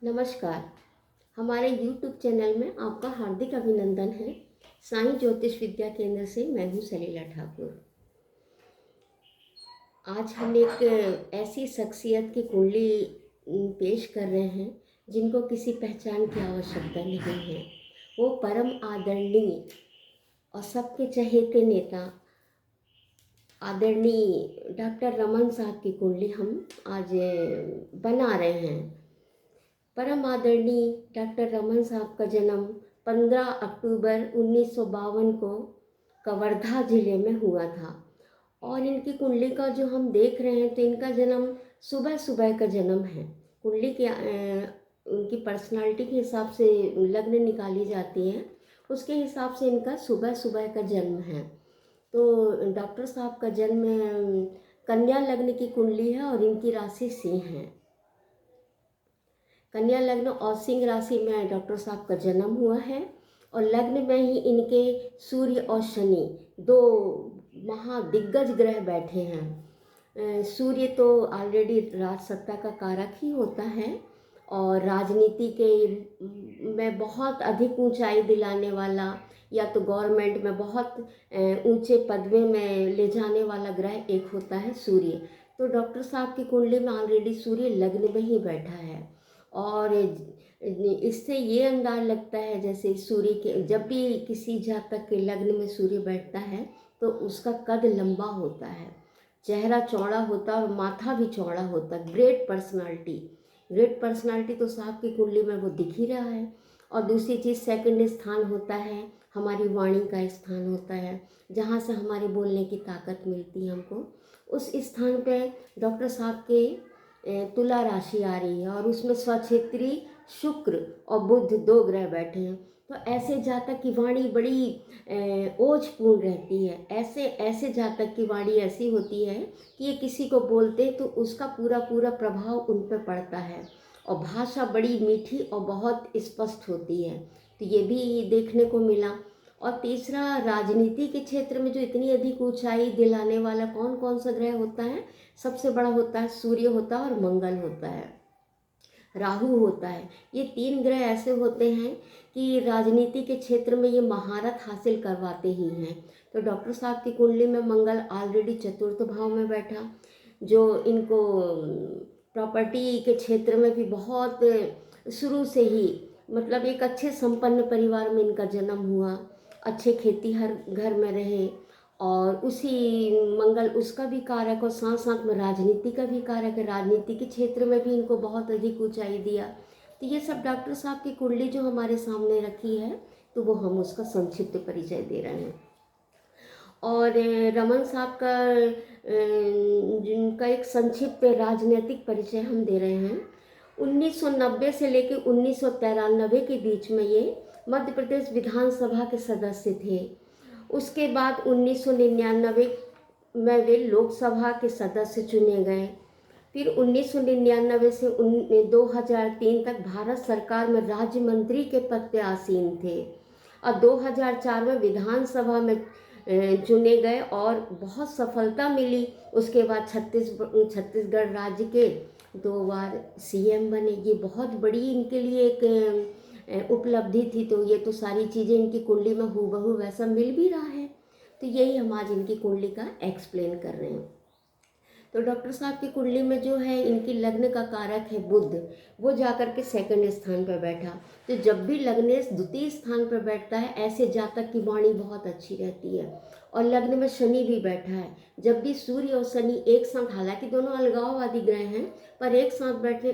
नमस्कार। हमारे YouTube channel में आपका हार्दिक अभिनंदन है। साईं ज्योतिष विद्या केंद्र से मैं हूँ सलीला ठाकुर। आज हम एक ऐसी शख्सियत की कुंडली पेश कर रहे हैं जिनको किसी पहचान की आवश्यकता नहीं है। वो परम आदरणीय और सबके चहेते नेता आदरणीय डॉक्टर रमन साहब की कुंडली हम आज बना रहे हैं। परम आदरणीय डॉक्टर रमन साहब का जन्म 15 अक्टूबर 1952 को कवर्धा जिले में हुआ था और इनकी कुंडली का जो हम देख रहे हैं तो इनका जन्म सुबह सुबह का जन्म है। कुंडली के उनकी पर्सनालिटी के हिसाब से लग्न निकाली जाती है, उसके हिसाब से इनका सुबह सुबह का जन्म है। तो डॉक्टर साहब का जन्म कन्या लग्न की कुंडली है और इनकी राशि सिंह है। कन्या लग्न और सिंह राशि में डॉक्टर साहब का जन्म हुआ है और लग्न में ही इनके सूर्य और शनि दो महादिग्गज ग्रह बैठे हैं। सूर्य तो ऑलरेडी राजसत्ता का कारक ही होता है और राजनीति के में बहुत अधिक ऊंचाई दिलाने वाला या तो गवर्नमेंट में बहुत ऊंचे पदवे में ले जाने वाला ग्रह एक होता है सूर्य। तो डॉक्टर साहब की कुंडली में ऑलरेडी सूर्य लग्न में ही बैठा है और इससे ये अंदाज लगता है जैसे सूर्य के जब भी किसी जातक के लग्न में सूर्य बैठता है तो उसका कद लंबा होता है, चेहरा चौड़ा होता है और माथा भी चौड़ा होता है। ग्रेट पर्सनालिटी तो साहब की कुंडली में वो दिख ही रहा है। और दूसरी चीज़ सेकंड स्थान होता है, हमारी वाणी का स्थान होता है जहाँ से हमारे बोलने की ताकत मिलती है हमको। उस स्थान पे डॉक्टर साहब के तुला राशि आ रही है और उसमें स्वक्षेत्री शुक्र और बुध दो ग्रह बैठे हैं। तो ऐसे जातक की वाणी बड़ी ओजपूर्ण रहती है। ऐसे जातक की वाणी ऐसी होती है कि ये किसी को बोलते तो उसका पूरा पूरा प्रभाव उन पर पड़ता है और भाषा बड़ी मीठी और बहुत स्पष्ट होती है। तो ये भी देखने को मिला। और तीसरा, राजनीति के क्षेत्र में जो इतनी अधिक ऊंचाई दिलाने वाला कौन कौन सा ग्रह होता है? सबसे बड़ा होता है सूर्य होता है और मंगल होता है, राहु होता है। ये तीन ग्रह ऐसे होते हैं कि राजनीति के क्षेत्र में ये महारत हासिल करवाते ही हैं। तो डॉक्टर साहब की कुंडली में मंगल ऑलरेडी चतुर्थ भाव में बैठा, जो इनको प्रॉपर्टी के क्षेत्र में भी बहुत शुरू से ही मतलब एक अच्छे संपन्न परिवार में इनका जन्म हुआ, अच्छे खेती हर घर में रहे और उसी मंगल उसका भी कारक और साथ साथ में राजनीति का भी कारक है। राजनीति के क्षेत्र में भी इनको बहुत अधिक ऊंचाई दिया। तो ये सब डॉक्टर साहब की कुंडली जो हमारे सामने रखी है तो वो हम उसका संक्षिप्त परिचय दे रहे हैं। और रमन साहब का जिनका एक संक्षिप्त राजनीतिक परिचय हम दे रहे हैं। 1990 से लेकर 1993 के बीच में ये मध्य प्रदेश विधानसभा के सदस्य थे। उसके बाद 1999 में वे लोकसभा के सदस्य चुने गए। फिर 1999 से 2003 तक भारत सरकार में राज्य मंत्री के पद पर आसीन थे और 2004 में विधानसभा में चुने गए और बहुत सफलता मिली। उसके बाद छत्तीसगढ़ राज्य के 2 बार सीएम बने। ये बहुत बड़ी इनके लिए एक उपलब्धि थी। तो ये तो सारी चीज़ें इनकी कुंडली में हूबहू वैसा मिल भी रहा है। तो यही हम आज इनकी कुंडली का एक्सप्लेन कर रहे हैं। तो डॉक्टर साहब की कुंडली में जो है इनकी लग्न का कारक है बुध, वो जाकर के सेकंड स्थान पर बैठा। तो जब भी लग्नेश द्वितीय स्थान पर बैठता है ऐसे जातक की वाणी बहुत अच्छी रहती है। और लग्न में शनि भी बैठा है। जब भी सूर्य और शनि एक साथ, हालांकि दोनों अलगाववादी ग्रह हैं, पर एक साथ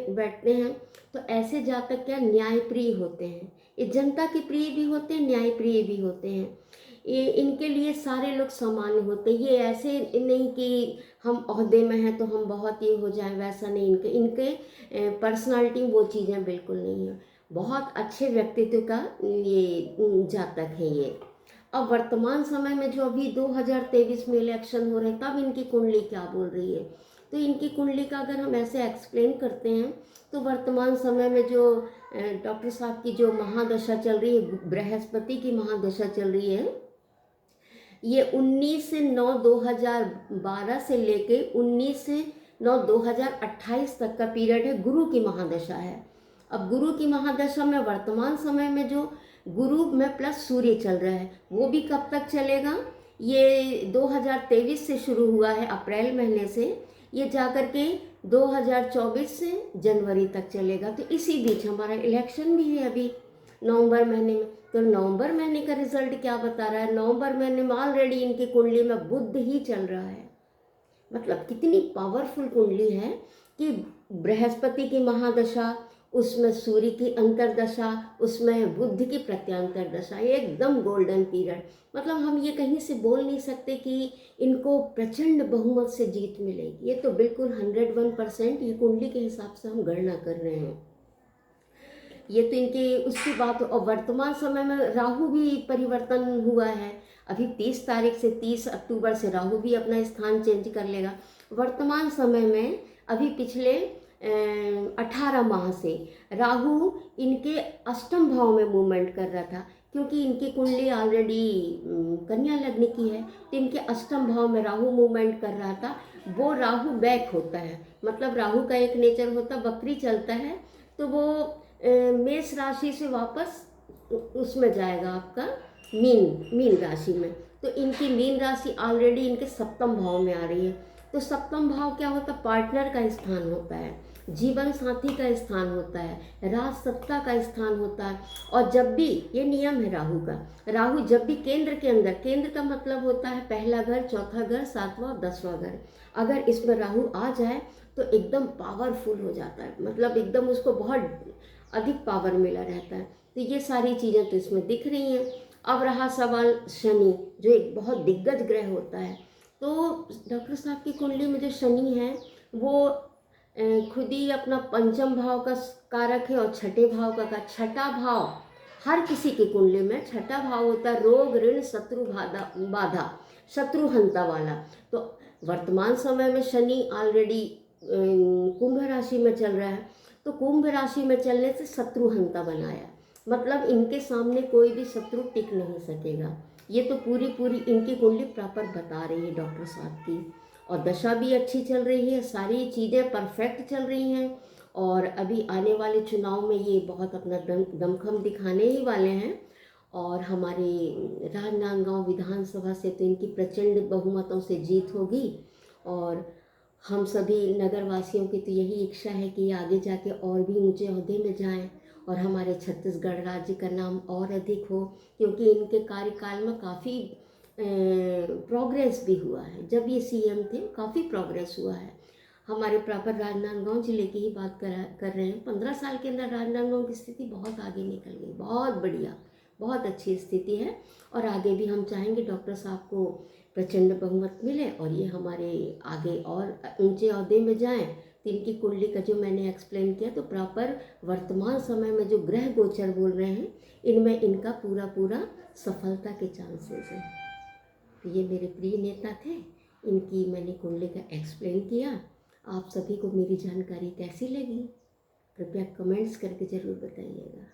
बैठते हैं तो ऐसे जातक क्या न्यायप्रिय होते हैं। ये जनता के प्रिय भी होते हैं, न्यायप्रिय भी होते हैं। ये इनके लिए सारे लोग समान होते हैं। ये ऐसे नहीं कि हम ओहदे में हैं तो हम बहुत ये हो जाए, वैसा नहीं। इनके पर्सनालिटी वो चीज़ें बिल्कुल नहीं है। बहुत अच्छे व्यक्तित्व का ये जातक है ये। अब वर्तमान समय में जो अभी 2023 में इलेक्शन हो रहे हैं तब इनकी कुंडली क्या बोल रही है? तो इनकी कुंडली का अगर हम ऐसे एक्सप्लेन करते हैं तो वर्तमान समय में जो डॉक्टर साहब की जो महादशा चल रही है, बृहस्पति की महादशा चल रही है, ये 19/9/2012 से लेके 19/9/2028 तक का पीरियड है। गुरु की महादशा है अब गुरु की महादशा में वर्तमान समय में जो गुरु में प्लस सूर्य चल रहा है वो भी कब तक चलेगा, ये 2023 से शुरू हुआ है, अप्रैल महीने से, ये जाकर के 2024 से जनवरी तक चलेगा। तो इसी बीच हमारा इलेक्शन भी है अभी नवंबर महीने में। तो नवंबर महीने का रिजल्ट क्या बता रहा है, नवंबर महीने में ऑलरेडी इनकी कुंडली में बुध ही चल रहा है। मतलब कितनी पावरफुल कुंडली है कि बृहस्पति की महादशा, उसमें सूर्य की अंतरदशा, उसमें बुध की प्रत्यांतर दशा, ये एकदम गोल्डन पीरियड। मतलब हम ये कहीं से बोल नहीं सकते कि इनको प्रचंड बहुमत से जीत मिलेगी, ये तो बिल्कुल 101% ये कुंडली के हिसाब से हम गणना कर रहे हैं। ये तो इनके उसकी बात। और वर्तमान समय में राहु भी परिवर्तन हुआ है, अभी 30 तारीख से 30 अक्टूबर से राहु भी अपना स्थान चेंज कर लेगा। वर्तमान समय में अभी पिछले 18 माह से राहु इनके अष्टम भाव में मूवमेंट कर रहा था, क्योंकि इनकी कुंडली ऑलरेडी कन्या लग्न की है, तो इनके अष्टम भाव में राहु मूवमेंट कर रहा था। वो राहु बैक होता है, मतलब राहु का एक नेचर होता है वक्री चलता है, तो वो मेष राशि से वापस उसमें जाएगा आपका मीन राशि में। तो इनकी मीन राशि ऑलरेडी इनके सप्तम भाव में आ रही है। तो सप्तम भाव क्या होता है, पार्टनर का स्थान होता है, जीवन साथी का स्थान होता है, राज सत्ता का स्थान होता है। और जब भी, ये नियम है राहु का, राहु जब भी केंद्र के अंदर, केंद्र का मतलब होता है पहला घर, चौथा घर, 7वां और 10वां घर, अगर इसमें राहु आ जाए तो एकदम पावरफुल हो जाता है, मतलब एकदम उसको बहुत अधिक पावर मिला रहता है। तो ये सारी चीज़ें तो इसमें दिख रही हैं। अब रहा सवाल शनि, जो एक बहुत दिग्गज ग्रह होता है। तो डॉक्टर साहब की कुंडली में जो शनि है वो खुद ही अपना पंचम भाव का कारक है और छठे भाव का छठा भाव, हर किसी की कुंडली में छठा भाव होता है रोग, ऋण, शत्रु बाधा, शत्रुहंता वाला। तो वर्तमान समय में शनि ऑलरेडी कुंभ राशि में चल रहा है, तो कुंभ राशि में चलने से शत्रुहंता बनाया, मतलब इनके सामने कोई भी शत्रु टिक नहीं सकेगा। ये तो पूरी इनकी कुंडली प्रॉपर बता रही है डॉक्टर साहब की। और दशा भी अच्छी चल रही है, सारी चीज़ें परफेक्ट चल रही हैं। और अभी आने वाले चुनाव में ये बहुत अपना दमखम दिखाने ही वाले हैं। और हमारे राजनांदगांव विधानसभा से तो इनकी प्रचंड बहुमतों से जीत होगी। और हम सभी नगर वासियों की तो यही इच्छा है कि आगे जाके और भी ऊंचे ओहदे में जाएं और हमारे छत्तीसगढ़ राज्य का नाम और अधिक हो, क्योंकि इनके कार्यकाल में काफ़ी प्रोग्रेस भी हुआ है। जब ये सीएम थे काफ़ी प्रोग्रेस हुआ है। हमारे प्रॉपर राजनांदगांव जिले की ही बात कर रहे हैं, 15 साल के अंदर राजनांदगांव की स्थिति बहुत आगे निकल गई, बहुत बढ़िया, बहुत अच्छी स्थिति है। और आगे भी हम चाहेंगे डॉक्टर साहब को प्रचंड बहुमत मिले और ये हमारे आगे और ऊंचे ओहदे में जाएं। तो इनकी कुंडली का जो मैंने एक्सप्लेन किया, तो प्रॉपर वर्तमान समय में जो ग्रह गोचर बोल रहे हैं, इनमें इनका पूरा सफलता के चांसेस हैं। तो ये मेरे प्रिय नेता थे, इनकी मैंने कुंडली का एक्सप्लेन किया। आप सभी को मेरी जानकारी कैसी लगी, कृपया कमेंट्स करके ज़रूर बताइएगा।